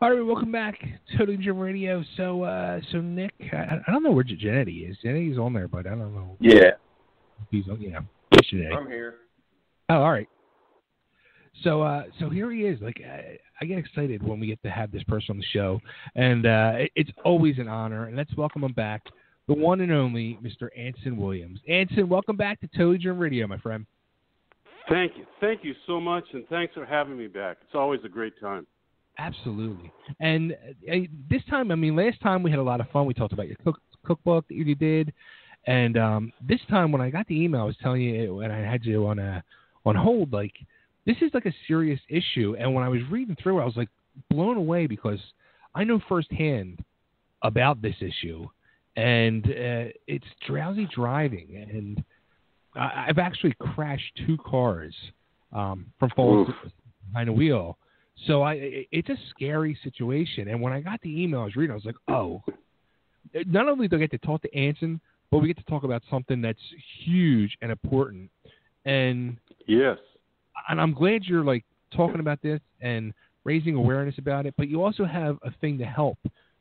All right, welcome back to the Gym Radio. So Nick, I don't know where Janetti is. Janetti's on there, but I don't know Yeah, if he's on. Where's Janetti? I'm here. Oh, all right. So here he is. Like, I get excited when we get to have this person on the show, and it's always an honor. And let's welcome him back, the one and only Mr. Anson Williams. Anson, welcome back to Totally Gym Radio, my friend. Thank you so much, and thanks for having me back. It's always a great time. Absolutely. And this time, last time we had a lot of fun. We talked about your cookbook that you did, and this time when I got the email, I was telling you, and I had you on hold, like, this is like a serious issue. And when I was reading through it, I was like blown away because I know firsthand about this issue, and it's drowsy driving. And I've actually crashed 2 cars from falling behind a wheel. So it's a scary situation. And when I got the email I was reading, I was like, oh, not only do I get to talk to Anson, but we get to talk about something that's huge and important. And yes, and I'm glad you're like talking about this and raising awareness about it, but you also have a thing to help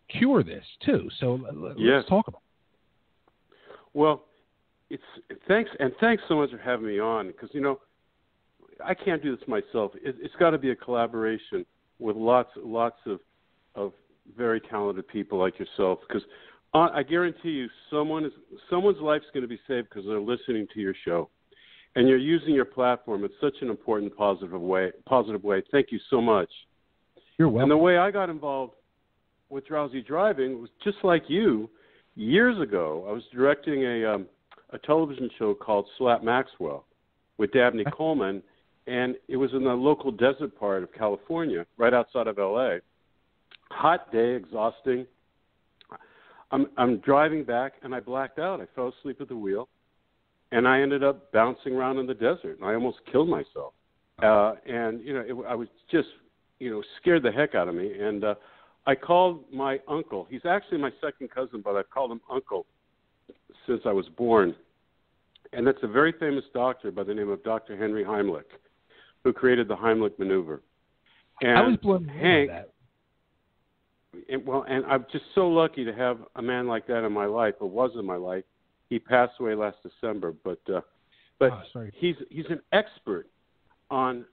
cure this too. So let's talk about it. Well, thanks so much for having me on, because I can't do this myself. It's got to be a collaboration with lots of very talented people like yourself, because I guarantee you someone's life's going to be saved because they're listening to your show, and you're using your platform in such an important positive way. Thank you so much. You're welcome. And the way I got involved with drowsy driving was just like you. Years ago, I was directing a television show called Slap Maxwell with Dabney Coleman, and it was in the local desert part of California, right outside of L.A. Hot day, exhausting. I'm driving back, and I blacked out. I fell asleep at the wheel, and I ended up bouncing around in the desert, and I almost killed myself. I was just, scared the heck out of me. And I called my uncle. He's actually my second cousin, but I've called him uncle since I was born. And that's a very famous doctor by the name of Dr. Henry Heimlich, who created the Heimlich maneuver. And I was blown away by that. And I'm just so lucky to have a man like that in my life, or was in my life. He passed away last December, but he's an expert on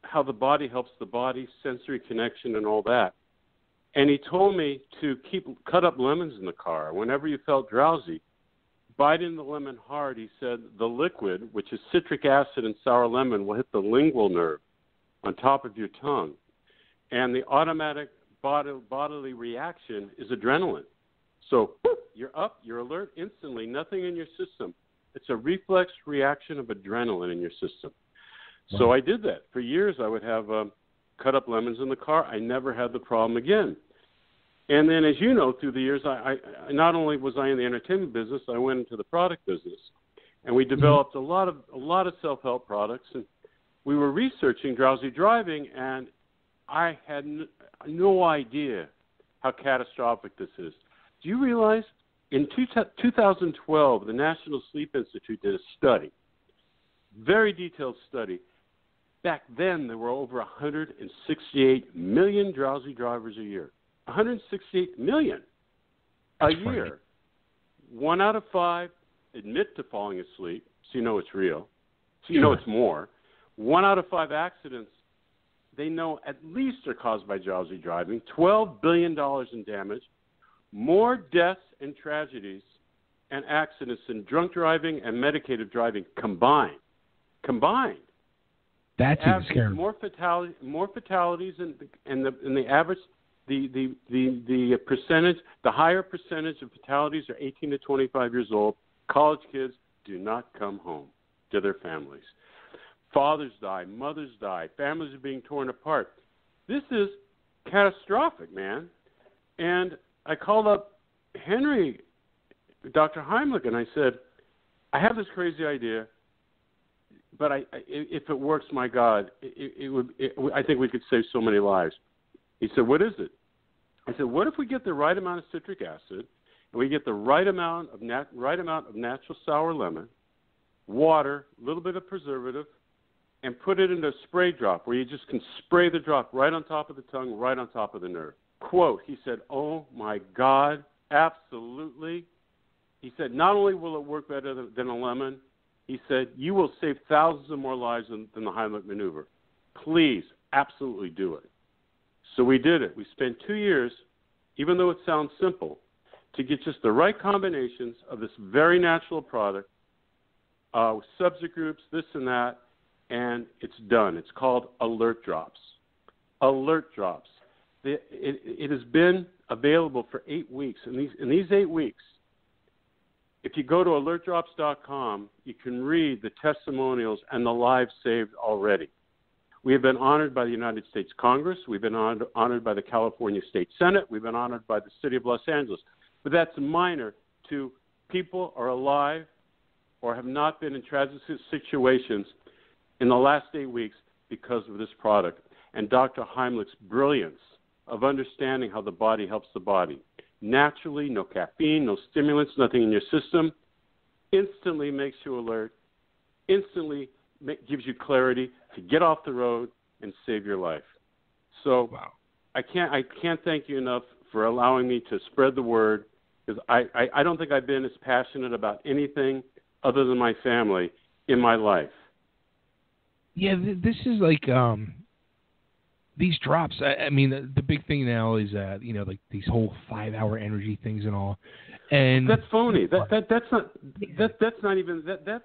how the body helps the body, sensory connection, and all that. And he told me to cut up lemons in the car. Whenever you felt drowsy, bite in the lemon hard. He said the liquid, which is citric acid and sour lemon, will hit the lingual nerve on top of your tongue. And the automatic bodily reaction is adrenaline. So you're up, you're alert instantly, nothing in your system. It's a reflex reaction of adrenaline in your system. Wow. So I did that. For years I would have cut up lemons in the car. I never had the problem again. And then, as you know, through the years, I not only was I in the entertainment business, I went into the product business, and we developed a lot of self-help products. And we were researching drowsy driving, and I had no idea how catastrophic this is. Do you realize in 2012, the National Sleep Institute did a study, very detailed study. Back then, there were over 168 million drowsy drivers a year. 168 million a year. 1 out of 5 admit to falling asleep, so you know it's real. So you know it's more. 1 out of 5 accidents, they know at least are caused by drowsy driving. $12 billion in damage. More deaths and tragedies and accidents than drunk driving and medicated driving combined. That's scary. More fatalities, and the average. The percentage, the higher percentage of fatalities are 18 to 25 years old. College kids do not come home to their families. Fathers die, mothers die, families are being torn apart. This is catastrophic, man. And I called up Henry, Dr. Heimlich, and I said, I have this crazy idea, but if it works, my God, I think we could save so many lives. He said, what is it? I said, what if we get the right amount of citric acid, and we get the right amount of natural sour lemon, water, a little bit of preservative, and put it in a spray drop where you just can spray the drop right on top of the tongue, right on top of the nerve. quote, he said, "Oh, my God, absolutely." He said, not only will it work better than a lemon, he said, you will save thousands of more lives than the Heimlich maneuver. Please, absolutely do it. So we did it. We spent 2 years, even though it sounds simple, to get just the right combinations of this very natural product, with subject groups, this and that, and it's done. It's called Alert Drops. Alert Drops. It has been available for 8 weeks. In these 8 weeks, if you go to alertdrops.com, you can read the testimonials and the lives saved already. We have been honored by the United States Congress. We've been honored by the California State Senate. We've been honored by the city of Los Angeles. But that's minor to people are alive or have not been in tragic situations in the last 8 weeks because of this product and Dr. Heimlich's brilliance of understanding how the body helps the body. Naturally, no caffeine, no stimulants, nothing in your system, instantly makes you alert, instantly gives you clarity to get off the road and save your life. So wow. I can't thank you enough for allowing me to spread the word, because I don't think I've been as passionate about anything other than my family in my life. Yeah, this is like these drops. I mean, the big thing now is like these whole 5-hour energy things and all, and that's phony. That's not even that's.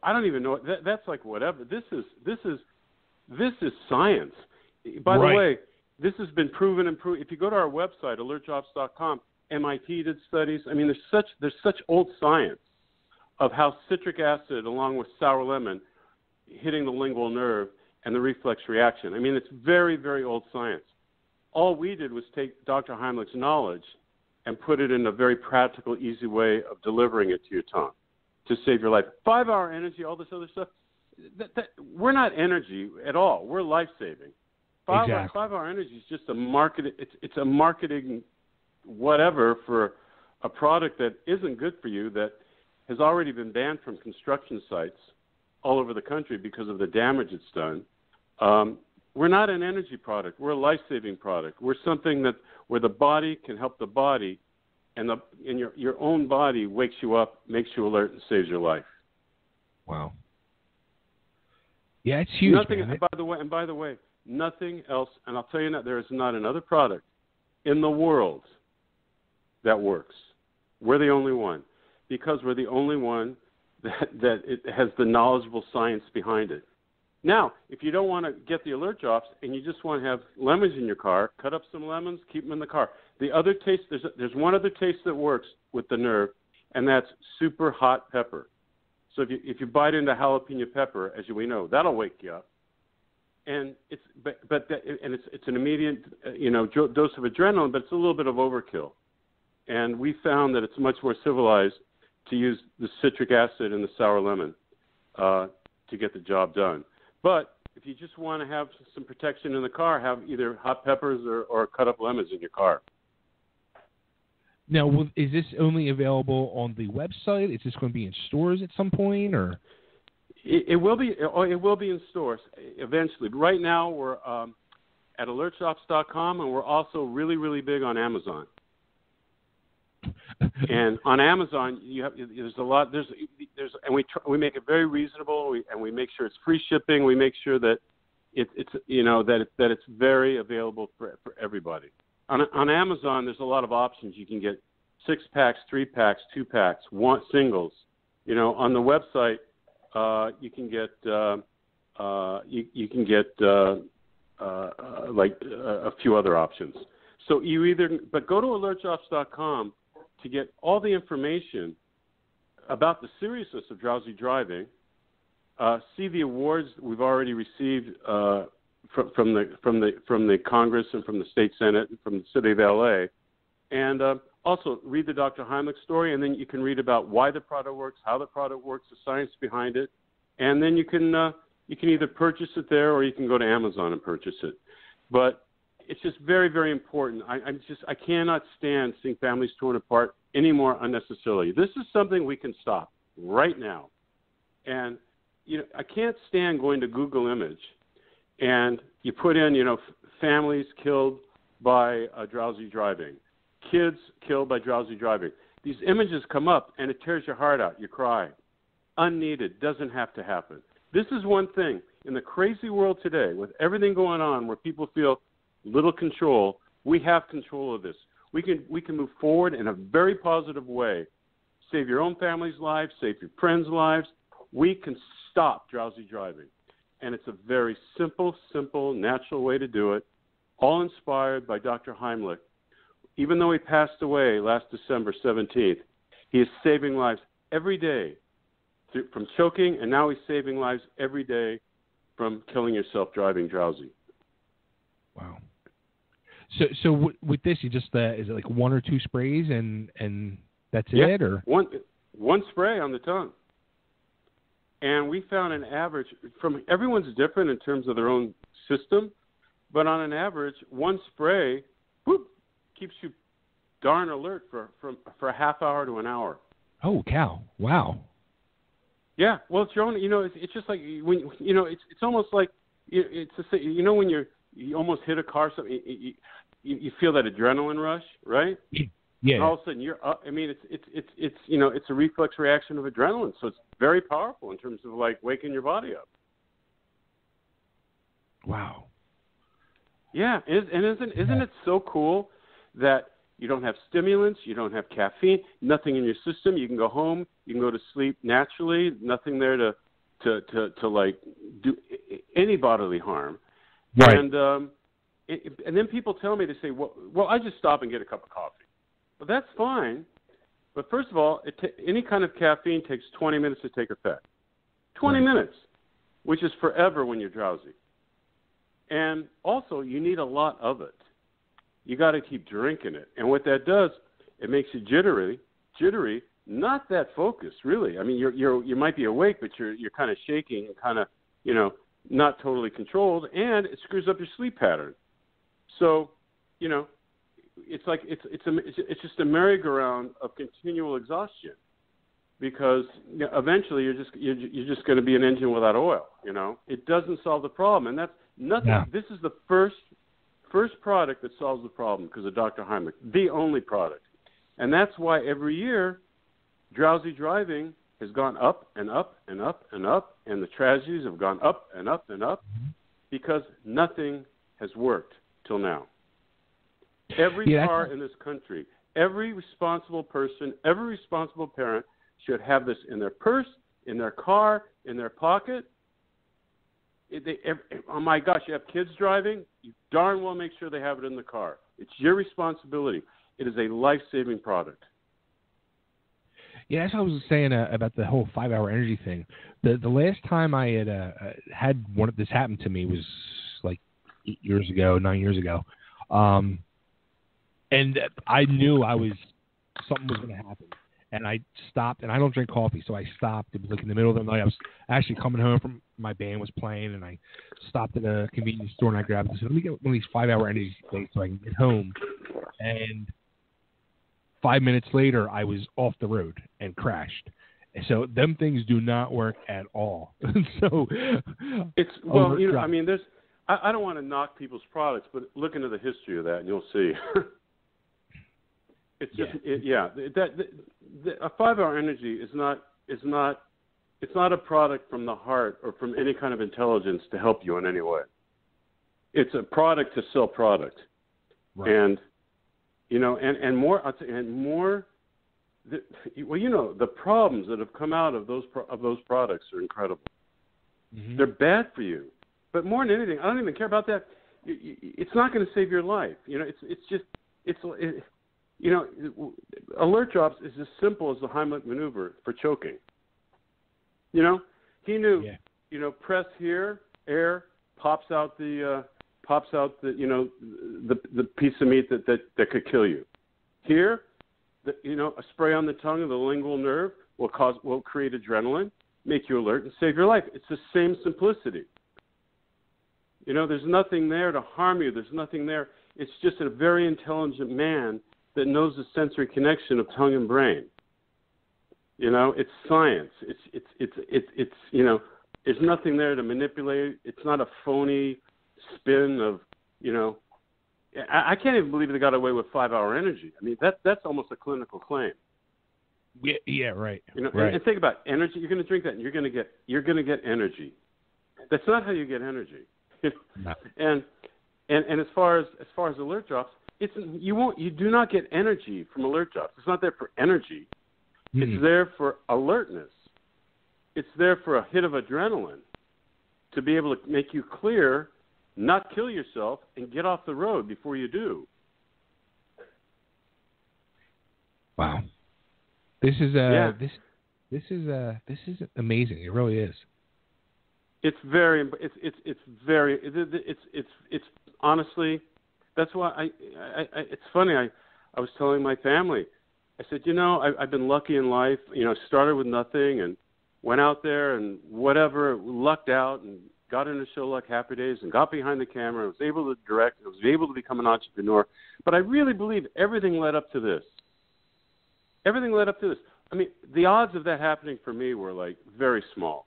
I don't even know. That's like whatever. This is science. By the way, this has been proven and proven. If you go to our website, alertdrops.com, MIT did studies. I mean, there's such old science of how citric acid, along with sour lemon, hitting the lingual nerve and the reflex reaction. I mean, it's very, very old science. All we did was take Dr. Heimlich's knowledge and put it in a very practical, easy way of delivering it to your tongue to save your life. 5-hour energy, all this other stuff, we're not energy at all. We're life-saving. 5-hour energy is just a marketing. It's a marketing whatever for a product that isn't good for you, that has already been banned from construction sites all over the country because of the damage it's done. We're not an energy product. We're a life-saving product. We're something where the body can help the body, and your own body wakes you up, makes you alert, and saves your life. Wow. Yeah, it's huge. Nothing. By the way, nothing else. And I'll tell you now, there is not another product in the world that works. We're the only one, because we're the only one that it has the knowledgeable science behind it. Now, if you don't want to get the Alert Drops and you just want to have lemons in your car, cut up some lemons, keep them in the car. The other taste, there's one other taste that works with the nerve, and that's super hot pepper. So if you bite into jalapeno pepper, as we know, that'll wake you up. And it's an immediate dose of adrenaline, but it's a little bit of overkill. And we found that it's much more civilized to use the citric acid and the sour lemon to get the job done. But if you just want to have some protection in the car, have either hot peppers or cut up lemons in your car. Now, is this only available on the website? Is this going to be in stores at some point, or? It will be. It will be in stores eventually. But right now, we're at alertshops.com, and we're also really, really big on Amazon. And on Amazon, there's a lot. And we make it very reasonable. We make sure it's free shipping. We make sure that it's very available for everybody. On Amazon, there's a lot of options. You can get 6-packs, 3-packs, 2-packs, singles. On the website, you can get a few other options. So but go to alertjobs.com to get all the information about the seriousness of drowsy driving. See the awards we've already received from the Congress and from the State Senate and from the City of LA, and also read the Dr. Heimlich story, and then you can read about why the product works, how the product works, the science behind it, and then you can either purchase it there or you can go to Amazon and purchase it. But it's just very, very important. I cannot stand seeing families torn apart anymore unnecessarily. This is something we can stop right now, and I can't stand going to Google Image and you put in families killed by drowsy driving. Kids killed by drowsy driving. These images come up, and it tears your heart out. You cry. Unneeded. Doesn't have to happen. This is one thing. In the crazy world today, with everything going on where people feel little control, we have control of this. We can move forward in a very positive way. Save your own family's lives. Save your friends' lives. We can stop drowsy driving. And it's a very simple, natural way to do it, all inspired by Dr. Heimlich. Even though he passed away last December 17th, he is saving lives every day from choking, and now he's saving lives every day from killing yourself driving drowsy. Wow. So with this, you just is it like one or two sprays and that's it, or one spray on the tongue? And we found an average from everyone's different in terms of their own system, but on an average, one spray keeps you darn alert for a half hour to an hour. Oh cow! Wow. Yeah, well, it's your own. It's just like when it's almost like it's when you almost hit a car. Something you feel that adrenaline rush, right? Yeah. And all of a sudden you're up. I mean, it's a reflex reaction of adrenaline, so it's very powerful in terms of like waking your body up. Wow. Yeah, and isn't it so cool that you don't have stimulants, you don't have caffeine, nothing in your system. You can go home, you can go to sleep naturally, nothing there to like do any bodily harm. Right. And then people tell me, they say, well, I just stop and get a cup of coffee. Well, that's fine. But first of all, any kind of caffeine takes 20 minutes to take effect. 20 minutes, which is forever when you're drowsy. And also, you need a lot of it. You got to keep drinking it. And what that does, it makes you jittery, not that focused, really. I mean, you might be awake, but you're kind of shaking and kind of, not totally controlled, and it screws up your sleep pattern. So, it's like it's just a merry-go-round of continual exhaustion, because eventually you're just going to be an engine without oil. It doesn't solve the problem, and that's nothing. Yeah. This is the first product that solves the problem because of Dr. Heimlich, the only product, and that's why every year drowsy driving has gone up and up and up and up, and the tragedies have gone up and up and up, because nothing has worked till now. Every car in this country, every responsible person, every responsible parent should have this in their purse, in their car, in their pocket. Oh my gosh, you have kids driving? You darn well make sure they have it in the car. It's your responsibility. It is a life-saving product. Yeah, that's what I was saying about the whole 5-hour energy thing. The last time I had one of this happen to me was like 9 years ago. And I knew something was going to happen. And I stopped, and I don't drink coffee, so I stopped. It was like in the middle of the night. I was actually coming home from my band was playing, and I stopped at a convenience store, and I grabbed it. I said, let me get one of these 5-hour energy things so I can get home. And 5 minutes later, I was off the road and crashed. And so them things do not work at all. So it's I mean, I don't want to knock people's products, but look into the history of that, and you'll see. It's just a 5-hour energy is not a product from the heart or from any kind of intelligence to help you in any way. It's a product to sell product, right. And the problems that have come out of those products are incredible. Mm-hmm. They're bad for you, but more than anything, I don't even care about that. It's not going to save your life. Alert drops is as simple as the Heimlich maneuver for choking. He knew. Yeah. Press here, air pops out the piece of meat that could kill you. Here, a spray on the tongue of the lingual nerve will create adrenaline, make you alert, and save your life. It's the same simplicity. There's nothing there to harm you. There's nothing there. It's just a very intelligent man that knows the sensory connection of tongue and brain. It's science. It's there's nothing there to manipulate. It's not a phony spin of, I can't even believe they got away with 5-hour energy. I mean, that's almost a clinical claim. Yeah, right. You know, right. And think about energy. You're going to drink that, and you're going to get energy. That's not how you get energy. No. And as far as alert drops, you do not get energy from alert drops. It's not there for energy. It's there for alertness. It's there for a hit of adrenaline to be able to make you clear, not kill yourself, and get off the road before you do. Wow. This is this is amazing. It really is. It's honestly, that's why it's funny. I was telling my family, I said, I've been lucky in life. Started with nothing and went out there and whatever, lucked out and got in a show like Happy Days and got behind the camera and was able to direct and was able to become an entrepreneur. But I really believe everything led up to this. Everything led up to this. I mean, the odds of that happening for me were like very small.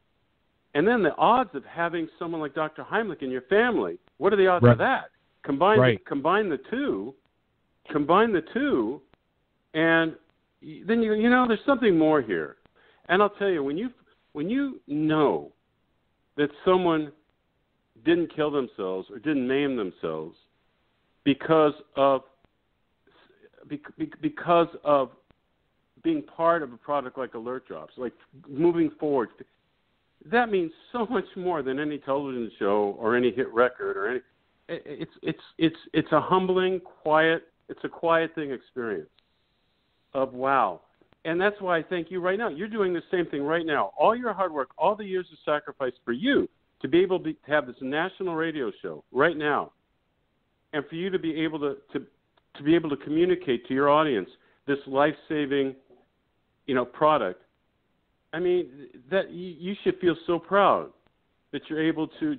And then the odds of having someone like Dr. Heimlich in your family, what are the odds of that? Combine the two, and then there's something more here. And I'll tell you, when you know that someone didn't kill themselves or didn't maim themselves because of being part of a product like Alert Drops, like moving forward, that means so much more than any television show or any hit record or any. It's a humbling, quiet thing experience of wow. And that's why I thank you right now. You're doing the same thing right now. All your hard work, all the years of sacrifice for you to be able to have this national radio show right now, and for you to be able to be able to communicate to your audience this life-saving, product. I mean, that you should feel so proud that you're able to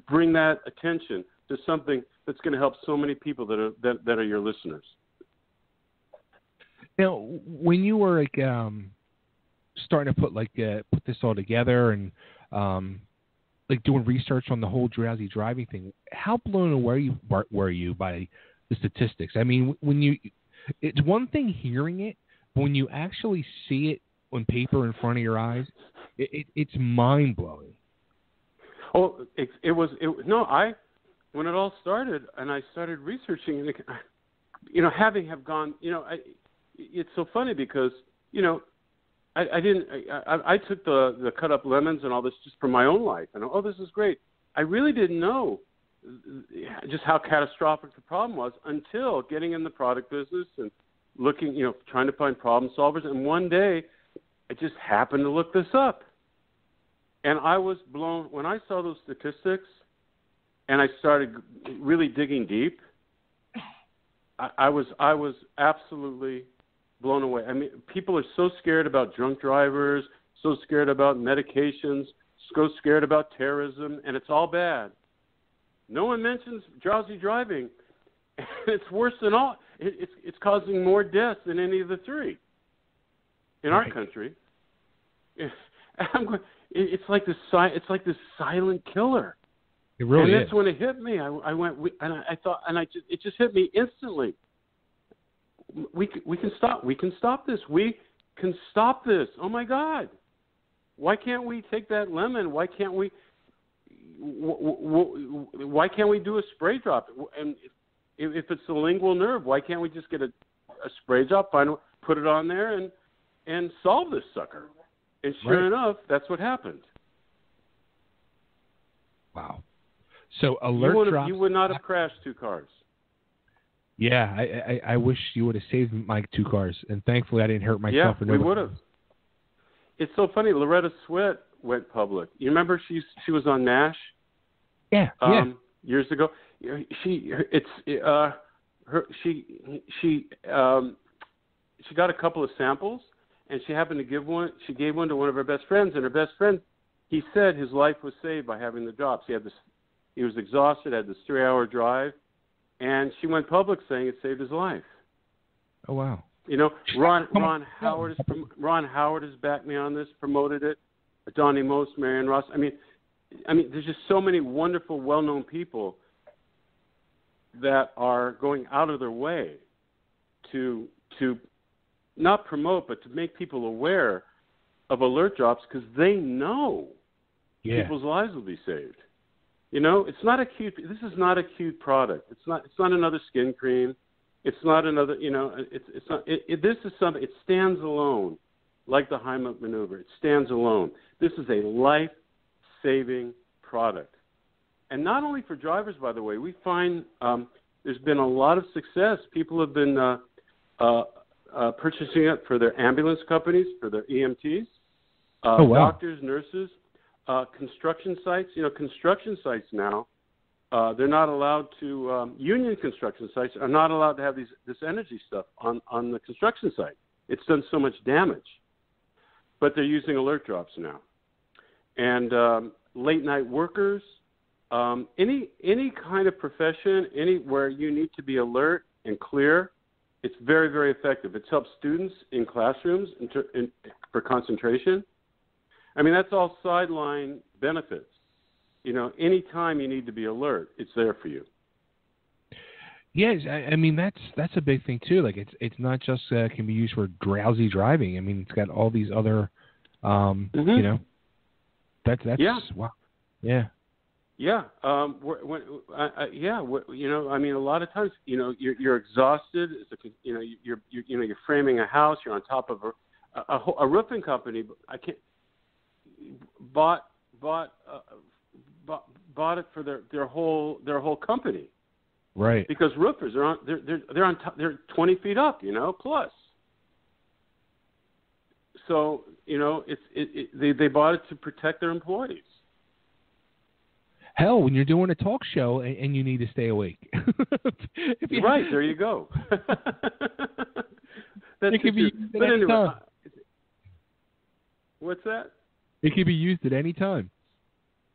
bring that attention to something that's going to help so many people that are your listeners. Now, when you were starting to put this all together and doing research on the whole drowsy driving thing, how blown away were you by the statistics? I mean, it's one thing hearing it, but when you actually see it on paper in front of your eyes, it's mind blowing. Oh, when it all started and I started researching, and gone, it's so funny because, I took the cut up lemons and all this just from my own life, and this is great. I really didn't know just how catastrophic the problem was until getting in the product business and looking, trying to find problem solvers. And one day I just happened to look this up, and I was blown when I saw those statistics and I started really digging deep. I was absolutely blown away. I mean, people are so scared about drunk drivers, so scared about medications, so scared about terrorism, and it's all bad. No one mentions drowsy driving. It's worse than all. It's causing more deaths than any of the three in our country. It's like this silent killer. It really is. And that's when it hit me. I went, I thought, it just hit me instantly. We can stop. We can stop this. We can stop this. Oh my God! Why can't we take that lemon? Why can't we? Why can't we do a spray drop? And if it's the lingual nerve, why can't we just get a spray drop, put it on there, and solve this sucker? And sure enough, that's what happened. Wow. So alert drops. You would not have crashed 2 cars. Yeah, I wish you would have saved my 2 cars, and thankfully I didn't hurt myself. Yeah, we would have. It's so funny. Loretta Swett went public. You remember she was on NASH? Yeah. Years ago. She got a couple of samples, and she happened to give one. She gave one to one of her best friends, and her best friend, he said his life was saved by having the drops. He was exhausted, had this 3-hour drive, and she went public saying it saved his life. Oh wow! Ron Howard has backed me on this, promoted it. Donnie Most, Marion Ross. I mean, there's just so many wonderful, well-known people. that are going out of their way to not promote, but to make people aware of alert drops, because they know people's lives will be saved. You know, it's not a cute. This is not a cute product. It's not another skin cream. It's not another. You know, it's not. This is something. It stands alone, like the Heimlich maneuver. It stands alone. This is a life-saving product, and not only for drivers, by the way. We find there's been a lot of success. People have been purchasing it for their ambulance companies, for their EMTs, doctors, nurses. Construction sites, construction sites now, they're not allowed to, union construction sites are not allowed to have this energy stuff on the construction site. It's done so much damage. But they're using alert drops now. And late night workers, any kind of profession, where you need to be alert and clear, it's very, very effective. It's helped students in classrooms for concentration. I mean, that's all sideline benefits. You know, anytime you need to be alert, it's there for you. Yes, I mean that's a big thing too. Like it's not just can be used for drowsy driving. I mean, it's got all these other, you know, that's wow, yeah. Yeah, you know, I mean, a lot of times, you know, you're exhausted. You're framing a house. You're on top of a roofing company. Bought it for their whole company, right? Because roofers they're on top, they're 20 feet up, you know, plus. So you know, they bought it to protect their employees. Hell, when you're doing a talk show and you need to stay awake, right? There you go. It could be. But anyway, what's that? It can be used at any time.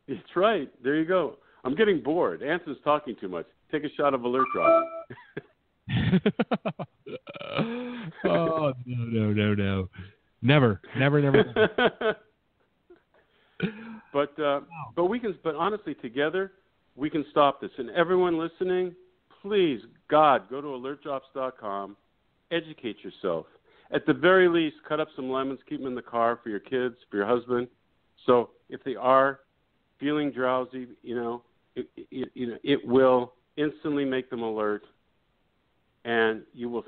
That's right. There you go. I'm getting bored. Anson's talking too much. Take a shot of alert drop. Oh, no. Never. But we can. But honestly, together we can stop this. And everyone listening, please, God, go to alertdrops.com. Educate yourself. At the very least, cut up some lemons, keep them in the car for your kids, for your husband. So if they are feeling drowsy, you know, it will instantly make them alert, and you will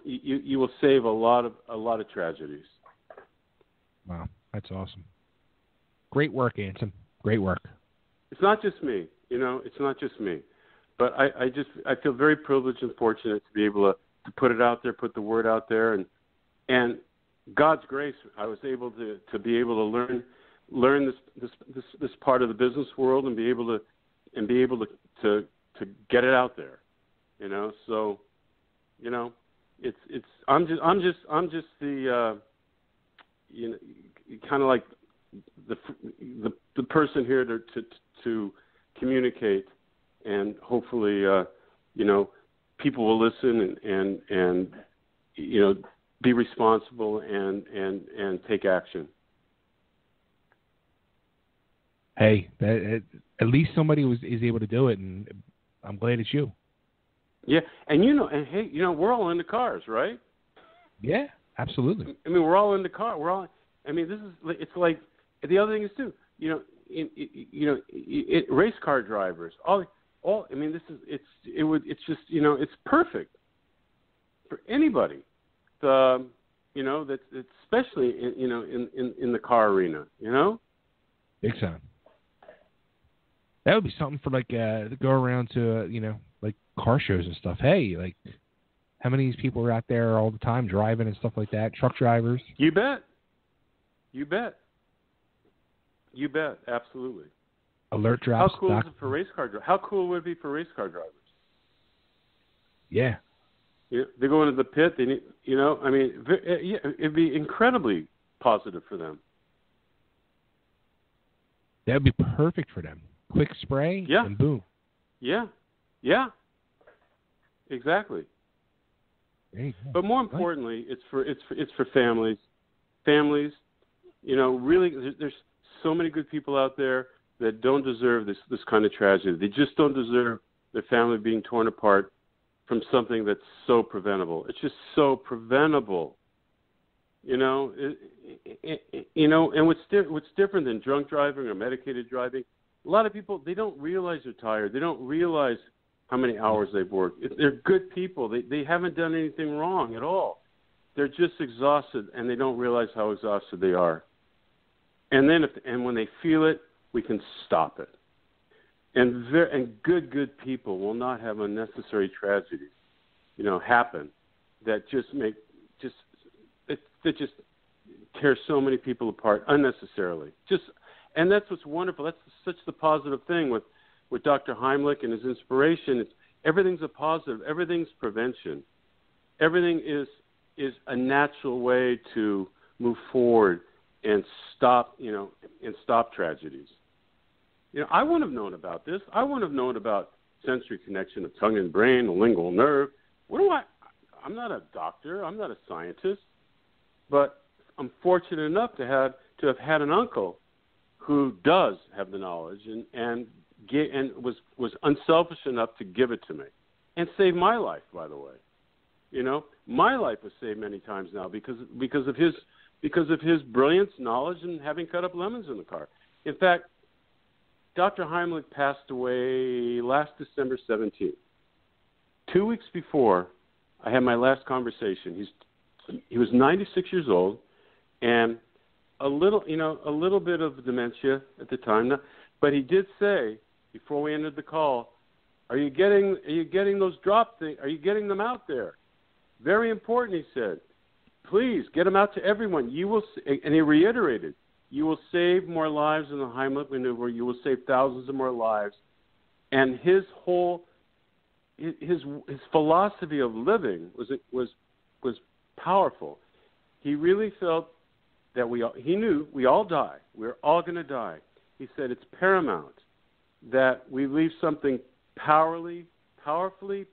save a lot of tragedies. Wow, that's awesome. Great work, Anson. Great work. It's not just me, you know. It's not just me, but I feel very privileged and fortunate to be able to put it out there, put the word out there, and God's grace, I was able to be able to learn this part of the business world and be able to get it out there, you know. So, you know, I'm just the you know, kind of like the person here to communicate, and hopefully you know, people will listen and you know, be responsible and take action. Hey, at least somebody is able to do it, and I'm glad it's you. Yeah, and you know, and hey, you know, we're all in the cars, right? Yeah, absolutely. I mean, we're all in the car. I mean, it's like the other thing is too. You know, race car drivers. All. I mean, it's just, you know, it's perfect for anybody. You know, that's especially in the car arena. You know, big time. That would be something for like to go around to you know, like car shows and stuff. Hey, like how many of these people are out there all the time driving and stuff like that? Truck drivers. You bet. Absolutely. Alert drops. How cool is it for race car drivers? How cool would it be for race car drivers? Yeah. Yeah, they go into the pit. They need, you know, I mean, it'd be incredibly positive for them. That would be perfect for them. Quick spray, and boom. Yeah, exactly. But more importantly, it's for families. Families, you know, really, there's so many good people out there that don't deserve this kind of tragedy. They just don't deserve their family being torn apart from something that's so preventable. It's just so preventable. You know, and what's different than drunk driving or medicated driving, a lot of people, they don't realize they're tired. They don't realize how many hours they've worked. They're good people. They haven't done anything wrong at all. They're just exhausted, and they don't realize how exhausted they are. And then, when they feel it, we can stop it. And good people will not have unnecessary tragedies, happen that just tear so many people apart unnecessarily. And that's what's wonderful. That's such the positive thing with Dr. Heimlich and his inspiration. Everything's a positive. Everything's prevention. Everything is a natural way to move forward and stop tragedies. I wouldn't have known about this. I wouldn't have known about sensory connection of tongue and brain, the lingual nerve. I'm not a doctor. I'm not a scientist. But I'm fortunate enough to have had an uncle who does have the knowledge and was unselfish enough to give it to me and save my life, by the way. My life was saved many times now because of his brilliance, knowledge, and having cut up lemons in the car. In fact, Dr. Heimlich passed away last December 17th. 2 weeks before I had my last conversation, he was 96 years old and a little bit of dementia at the time. But he did say before we ended the call, are you getting those drop things? Are you getting them out there? Very important, he said. Please get them out to everyone. You will, and he reiterated, you will save more lives in the Heimlich maneuver. You will save thousands of more lives. And his philosophy of living was powerful. He really felt that he knew we all die. We're all going to die. He said it's paramount that we leave something powerfully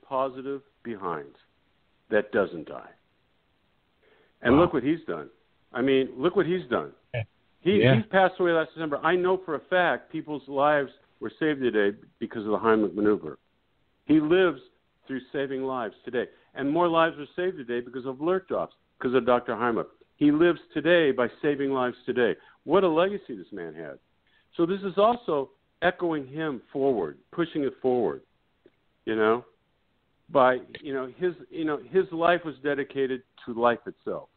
positive behind that doesn't die. And Look what he's done. Look what he's done. He passed away last December. I know for a fact people's lives were saved today because of the Heimlich maneuver. He lives through saving lives today. And more lives are saved today because of alert drops, because of Dr. Heimlich. He lives today by saving lives today. What a legacy this man had. So this is also echoing him forward, pushing it forward, by, his life was dedicated to life itself.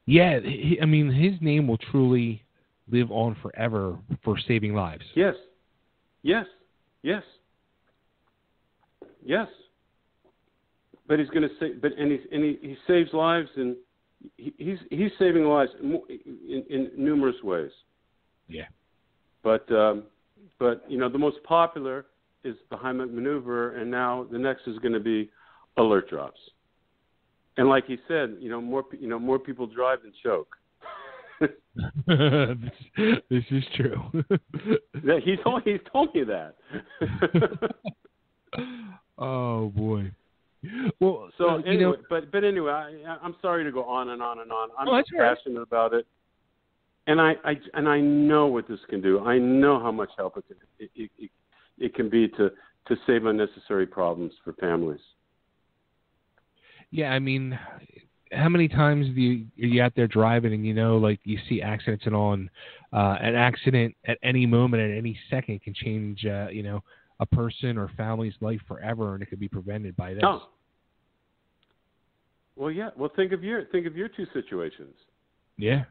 Yeah, his name will truly live on forever for saving lives. Yes. But he's going to say, he saves lives, and he's saving lives in numerous ways. Yeah. But the most popular is the Heimlich maneuver, and now the next is going to be alert drops. And like he said, more people drive than choke. This is true. He's told me that. Oh boy. Well, so anyway, but anyway, I'm sorry to go on and on and on. I'm passionate about it, and I know what this can do. I know how much help it can be to save unnecessary problems for families. Yeah, how many times are you out there driving and you see accidents and all, and an accident at any moment, at any second, can change a person or family's life forever, and it could be prevented by this. Oh. Well, yeah. Well, think of your two situations. Yeah.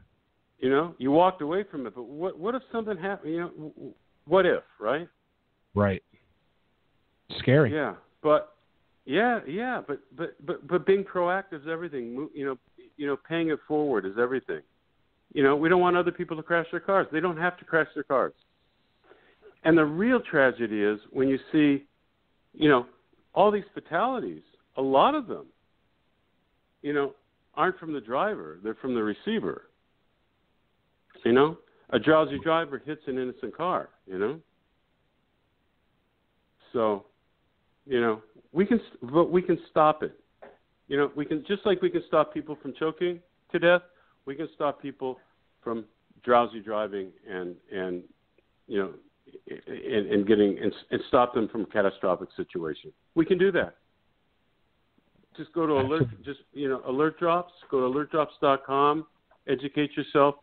You walked away from it, but what if something happened? What if, right? Right. Scary. Yeah, but being proactive is everything. Paying it forward is everything. We don't want other people to crash their cars. They don't have to crash their cars. And the real tragedy is when you see, all these fatalities. A lot of them, aren't from the driver. They're from the receiver. A drowsy driver hits an innocent car. So, we can stop it. We can, just like we can stop people from choking to death, we can stop people from drowsy driving and and stop them from a catastrophic situation. We can do that. Just go to Alert Drops. Go to alertdrops.com. Educate yourself,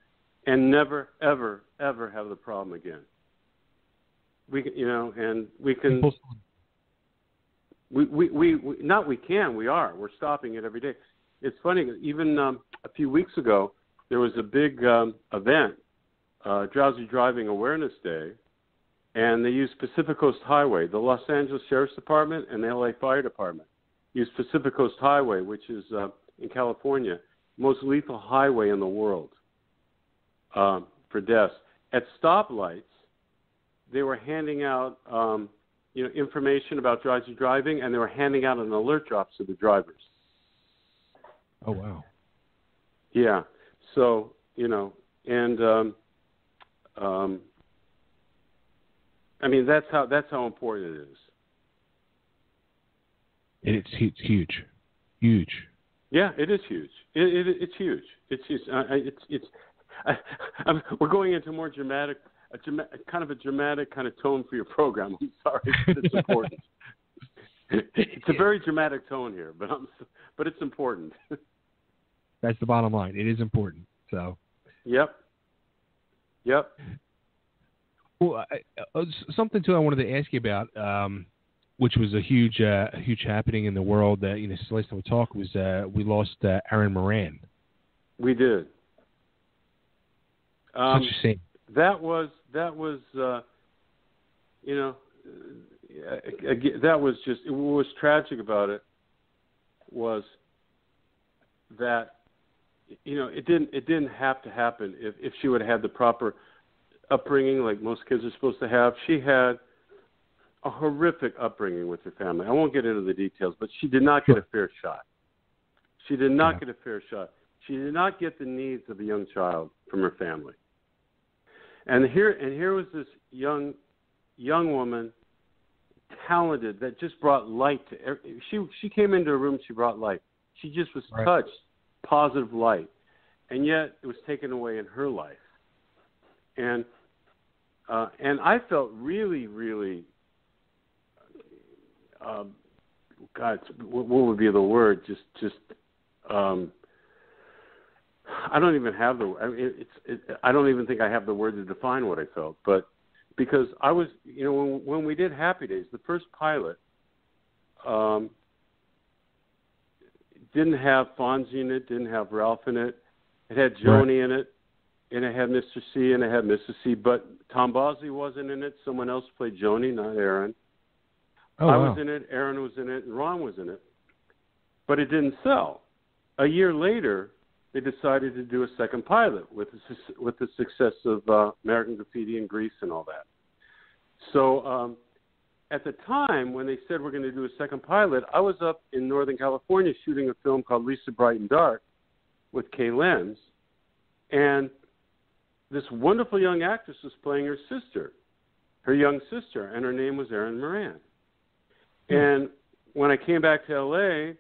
and never, ever, ever have the problem again. We can. We are. We're stopping it every day. It's funny. Even a few weeks ago, there was a big event, Drowsy Driving Awareness Day, and they used Pacific Coast Highway. The Los Angeles Sheriff's Department and the LA Fire Department used Pacific Coast Highway, which is in California, most lethal highway in the world for deaths. At stoplights, they were handing out information about drowsy driving, and they were handing out an alert drops to the drivers. Oh, wow. Yeah. So, I mean, that's how important it is. It's huge. Huge. Yeah, it is huge. It's huge. It's huge. We're going into more dramatic, kind of a dramatic kind of tone for your program. I'm sorry, but it's important. It's a very dramatic tone here, but it's important. That's the bottom line. It is important. So. Yep. Well, something too I wanted to ask you about, which was a huge happening in the world. That since the last time we talked was we lost Erin Moran. We did. Such a shame. That was just what was tragic about it was that it didn't have to happen if she would have had the proper upbringing like most kids are supposed to have. She had a horrific upbringing with her family. I won't get into the details, but she did not get a fair shot. She did not get a fair shot. She did not get the needs of a young child from her family. And here was this young woman, talented, that just brought light to. She came into a room. She brought light. She just was touched, positive light, and yet it was taken away in her life. And I felt really, really. God, what would be the word? Just. I don't even have the. I don't even think I have the word to define what I felt. But because I was, when we did Happy Days, the first pilot didn't have Fonzie in it, didn't have Ralph in it. It had Joni in it, and it had Mr. C, and it had Mrs. C. But Tom Bosley wasn't in it. Someone else played Joni, not Erin. I was in it. Erin was in it, and Ron was in it. But it didn't sell. A year later, they decided to do a second pilot with the success of American Graffiti and Grease and all that. So at the time when they said we're going to do a second pilot, I was up in Northern California shooting a film called Lisa Bright and Dark with Kay Lenz, and this wonderful young actress was playing her young sister, and her name was Erin Moran. And when I came back to L.A.,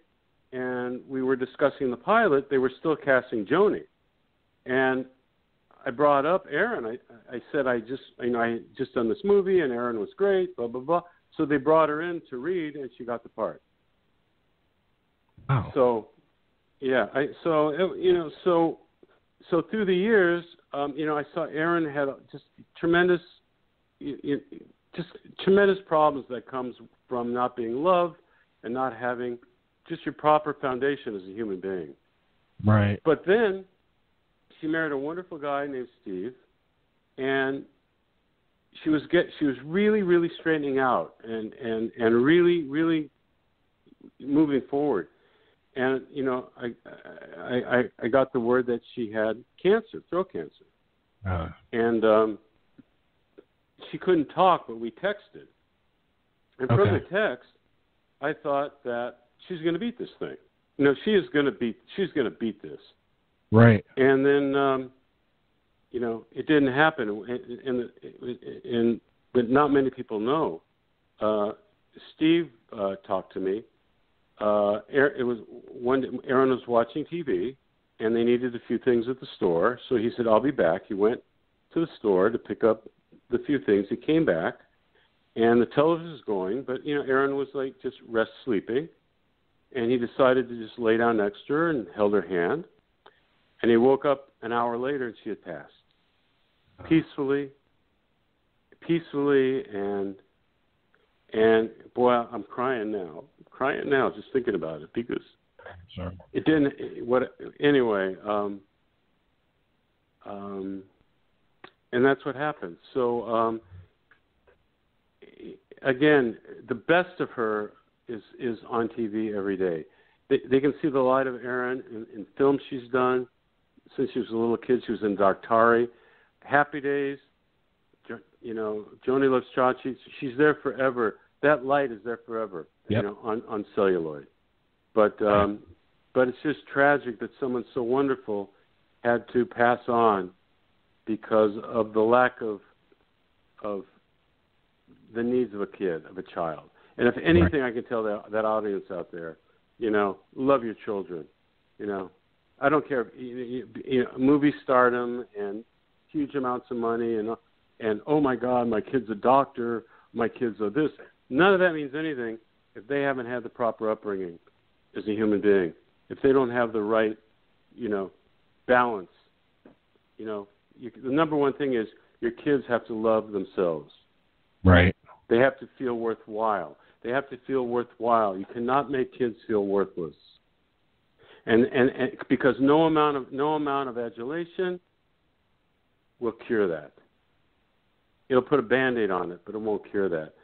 and we were discussing the pilot, they were still casting Joni. And I brought up Erin. I said, I just done this movie, and Erin was great, blah, blah, blah. So they brought her in to read, and she got the part. Wow. So, yeah. So through the years, I saw Erin had just tremendous problems that comes from not being loved and not having just your proper foundation as a human being. Right. But then she married a wonderful guy named Steve, and she was really, really straightening out and really, really moving forward. And I got the word that she had cancer, throat cancer, and she couldn't talk, but we texted. And from the text, I thought that she's going to beat this thing. She's going to beat this. Right. And then, it didn't happen. But not many people know. Steve talked to me. It was one day, Erin was watching TV, and they needed a few things at the store. So he said, "I'll be back." He went to the store to pick up the few things. He came back, and the television was going, but, Erin was like just sleeping, and he decided to just lay down next to her and held her hand, and he woke up an hour later and she had passed. Peacefully, and boy, I'm crying now. Just thinking about it, because it didn't. Anyway, and that's what happened. So again, the best of her is on TV every day. They can see the light of Erin in films she's done since she was a little kid. She was in Daktari, Happy Days. Joni Loves Chachi. She's there forever. That light is there forever. Yep. On celluloid. But it's just tragic that someone so wonderful had to pass on because of the lack of the needs of a child. And if anything, I can tell that audience out there, love your children. I don't care if movie stardom and huge amounts of money and oh my God, my kid's a doctor, my kids are this. None of that means anything if they haven't had the proper upbringing as a human being. If they don't have the right, balance. The number one thing is your kids have to love themselves. Right. They have to feel worthwhile. You cannot make kids feel worthless. And because no amount of adulation will cure that. It'll put a Band-Aid on it, but it won't cure that.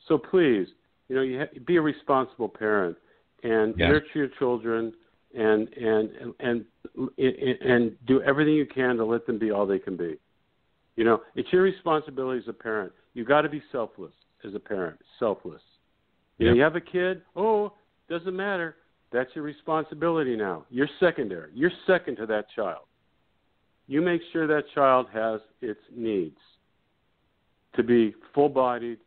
So please, be a responsible parent and nurture your children and do everything you can to let them be all they can be. It's your responsibility as a parent. You got to be selfless as a parent. Selfless. You have a kid. Oh, doesn't matter. That's your responsibility now. You're secondary. You're second to that child. You make sure that child has its needs to be full-bodied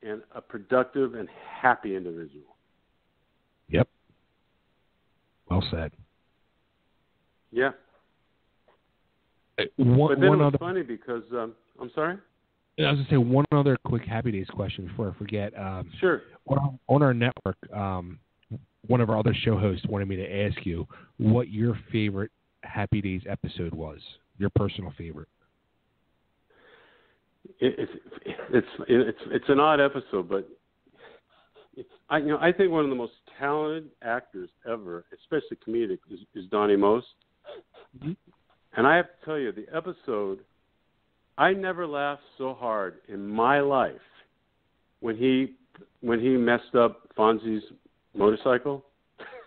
and a productive and happy individual. Yep. Well said. Yeah. One it was other funny because I'm sorry? I was going to say one other quick Happy Days question before I forget. Sure. On our network, one of our other show hosts wanted me to ask you what your favorite Happy Days episode was, your personal favorite. It's an odd episode, but I think one of the most talented actors ever, especially comedic, is Donnie Most. Mm-hmm. And I have to tell you, the episode, I never laughed so hard in my life when he messed up Fonzie's motorcycle.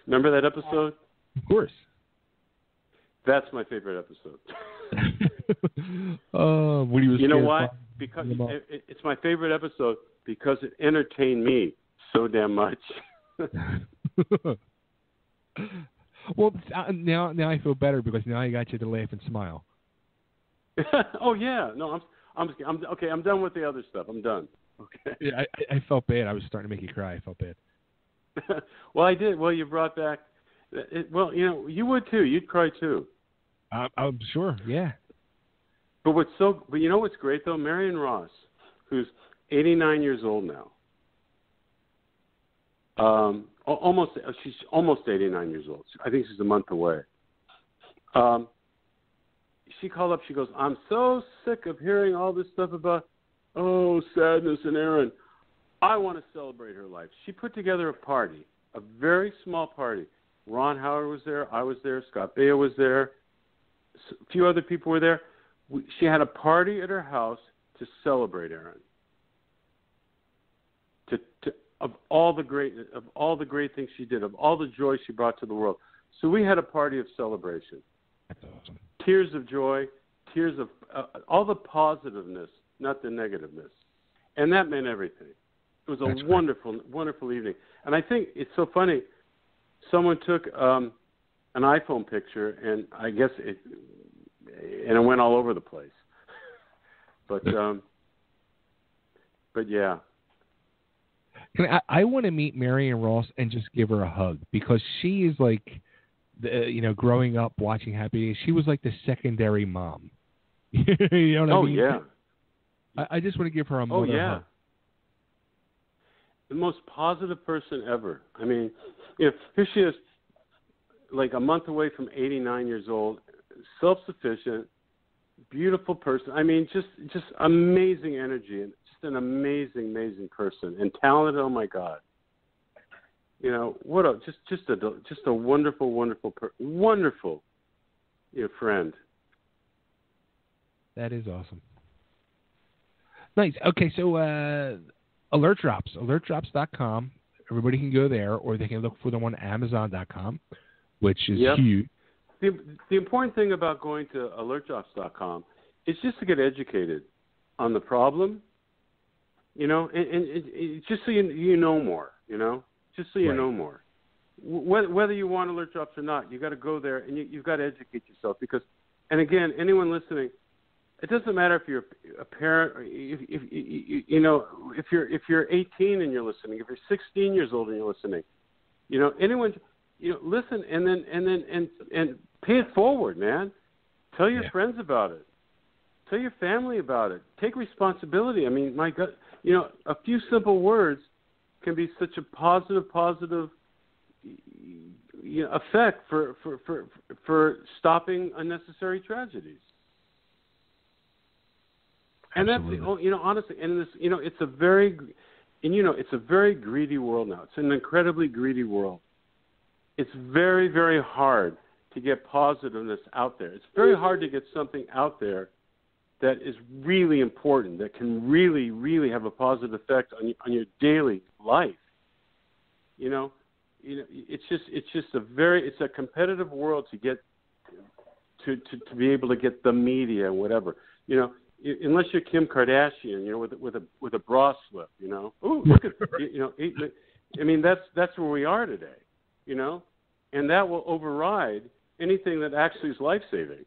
Remember that episode? Of course. That's my favorite episode. When he was, you know why? Because it's my favorite episode because it entertained me so damn much. Well, now I feel better because now I got you to laugh and smile. Oh yeah, no, I'm okay. I'm done with the other stuff. I'm done. Okay. Yeah, I felt bad. I was starting to make you cry. I felt bad. Well, I did. Well, you brought back. You would too. You'd cry too. I'm sure. Yeah. But you know what's great though? Marion Ross, who's 89 years old now. She's almost 89 years old. I think she's a month away. She called up. She goes, "I'm so sick of hearing all this stuff about sadness and Erin. I want to celebrate her life." She put together a party, a very small party. Ron Howard was there. I was there. Scott Baio was there. A few other people were there. She had a party at her house to celebrate Erin. Of all the great things she did, of all the joy she brought to the world. So we had a party of celebration. That's awesome. Tears of joy, tears of all the positiveness, not the negativeness, and that meant everything. It was a wonderful evening. And I think it's so funny. Someone took an iPhone picture, and I guess it went all over the place. But yeah. I want to meet Marion Ross and just give her a hug because she is like, growing up watching Happy Days, she was like the secondary mom. You know what I mean? Yeah. I just want to give her a mother hug. The most positive person ever. I mean, here she is, like a month away from 89 years old, self-sufficient, beautiful person. I mean, just amazing energy, and just an amazing person, and talented. Oh my God! What a just a wonderful friend. That is awesome. Nice. Okay, so Alert Drops, alertdrops.com. Everybody can go there, or they can look for them on Amazon.com, which is huge. The important thing about going to alertdrops.com is just to get educated on the problem, and just so you know more, just so you know more. Whether you want Alert Drops or not, you got to go there and you've got to educate yourself because, and again, anyone listening, it doesn't matter if you're a parent, or if you're 18 and you're listening, if you're 16 years old and you're listening, anyone, listen and pay it forward, man. Tell your friends about it. Tell your family about it. Take responsibility. I mean, my God, a few simple words can be such a positive effect for stopping unnecessary tragedies. And Absolutely. that's, honestly, and this, it's a very greedy world now. It's an incredibly greedy world. It's very, very hard to get positiveness out there. It's very hard to get something out there that is really important, that can really, really have a positive effect on your daily life. It's a competitive world to get to be able to get the media and whatever. Unless you're Kim Kardashian, with a bra slip, Ooh, look at, I mean, that's where we are today, and that will override anything that actually is life-saving.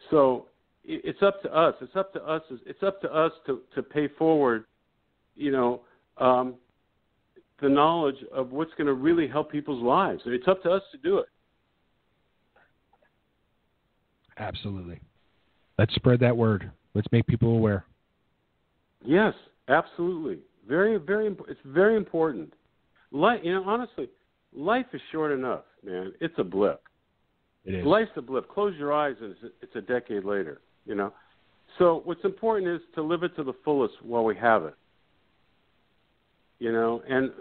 So it's up to us. It's up to us to pay forward, the knowledge of what's going to really help people's lives. It's up to us to do it. Absolutely. Let's spread that word. Let's make people aware. Yes, absolutely. Very, very. It's very important. Honestly, life is short enough, man. It's a blip. It is. Life's a blip. Close your eyes, and it's a decade later. So what's important is to live it to the fullest while we have it. And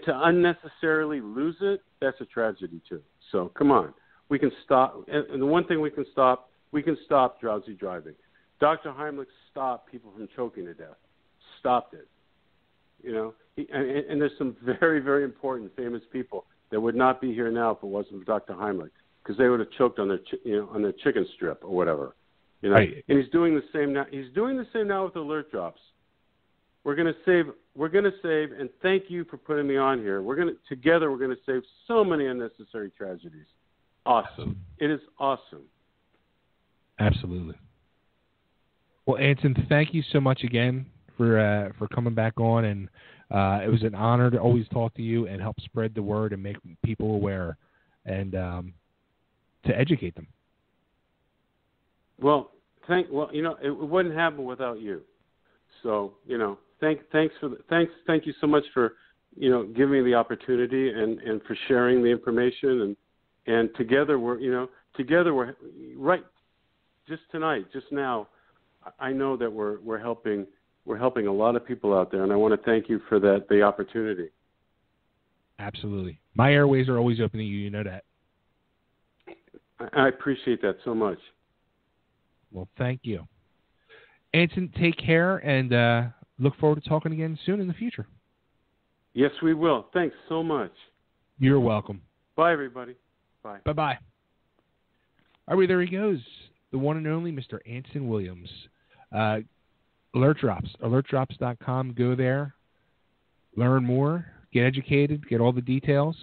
to unnecessarily lose it, that's a tragedy too. So come on, we can stop. And the one thing we can stop drowsy driving. Dr. Heimlich stopped people from choking to death. Stopped it. And there's some very, very important, famous people that would not be here now if it wasn't for Dr. Heimlich, because they would have choked on their chicken strip or whatever. Right. And he's doing the same now. He's doing the same now with Alert Drops. We're going to save, and thank you for putting me on here. Together we're going to save so many unnecessary tragedies. Awesome. It is awesome. Absolutely. Well, Anson, thank you so much again for coming back on, and it was an honor to always talk to you and help spread the word and make people aware and to educate them. Well, it wouldn't happen without you. So, thank you so much for, giving me the opportunity and for sharing the information and together we're right. Just tonight, just now, I know that we're helping a lot of people out there, and I want to thank you for the opportunity. Absolutely. My airways are always open to you. You know that. I appreciate that so much. Well, thank you. Anson, take care, and look forward to talking again soon in the future. Yes, we will. Thanks so much. You're welcome. Bye, everybody. Bye. Bye-bye. All right, there he goes. The one and only Mr. Anson Williams. Alert Drops, alertdrops.com. Go there, learn more, get educated, get all the details.